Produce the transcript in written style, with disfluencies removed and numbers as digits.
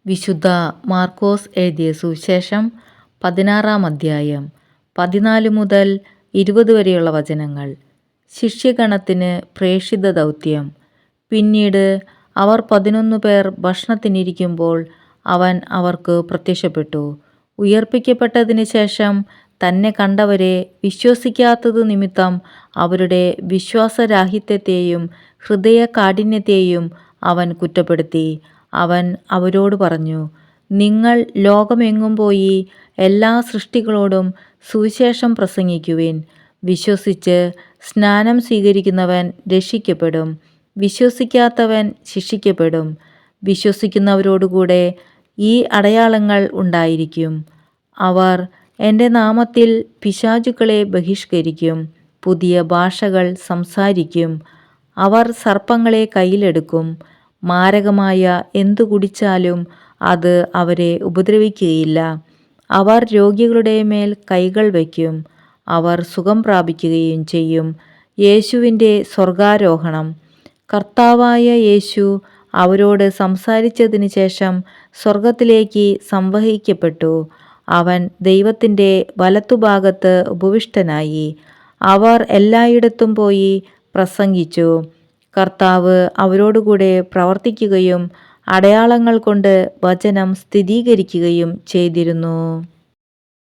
വിശുദ്ധ മാർക്കോസ് എഴുതിയ സുവിശേഷം 16-ാം അധ്യായം 14 മുതൽ 20 വരെയുള്ള വചനങ്ങൾ. ശിഷ്യഗണത്തിന് പ്രേഷിത ദൗത്യം. പിന്നീട് അവർ 11 പേർ ഭക്ഷണത്തിനിരിക്കുമ്പോൾ അവൻ അവർക്ക് പ്രത്യക്ഷപ്പെട്ടു. ഉയർപ്പിക്കപ്പെട്ടതിന് ശേഷം തന്നെ കണ്ടവരെ വിശ്വസിക്കാത്തത് നിമിത്തം അവരുടെ വിശ്വാസരാഹിത്യത്തെയും ഹൃദയകാഠിന്യത്തെയും അവൻ കുറ്റപ്പെടുത്തി. അവൻ അവരോട് പറഞ്ഞു, നിങ്ങൾ ലോകമെങ്ങും പോയി എല്ലാ സൃഷ്ടികളോടും സുവിശേഷം പ്രസംഗിക്കുവിൻ. വിശ്വസിച്ച് സ്നാനം സ്വീകരിക്കുന്നവൻ രക്ഷിക്കപ്പെടും, വിശ്വസിക്കാത്തവൻ ശിക്ഷിക്കപ്പെടും. വിശ്വസിക്കുന്നവരോടുകൂടെ ഈ അടയാളങ്ങൾ ഉണ്ടായിരിക്കും. അവർ എൻ്റെ നാമത്തിൽ പിശാചുക്കളെ ബഹിഷ്കരിക്കും, പുതിയ ഭാഷകൾ സംസാരിക്കും, അവർ സർപ്പങ്ങളെ കയ്യിലെടുക്കും, മാരകമായ എന്തു കുടിച്ചാലും അത് അവരെ ഉപദ്രവിക്കുകയില്ല. അവർ രോഗികളുടെ മേൽ കൈകൾ വയ്ക്കും, അവർ സുഖം പ്രാപിക്കുകയും ചെയ്യും. യേശുവിൻ്റെ സ്വർഗാരോഹണം. കർത്താവായ യേശു അവരോട് സംസാരിച്ചതിന് ശേഷം സ്വർഗത്തിലേക്ക് സംവഹിക്കപ്പെട്ടു. അവൻ ദൈവത്തിൻ്റെ വലത്തുഭാഗത്ത് ഉപവിഷ്ടനായി. അവർ എല്ലായിടത്തും പോയി പ്രസംഗിച്ചു. കർത്താവ് അവരോടുകൂടെ പ്രവർത്തിക്കുകയും അടയാളങ്ങൾ കൊണ്ട് വചനം സ്ഥിരീകരിക്കുകയും ചെയ്തിരുന്നു.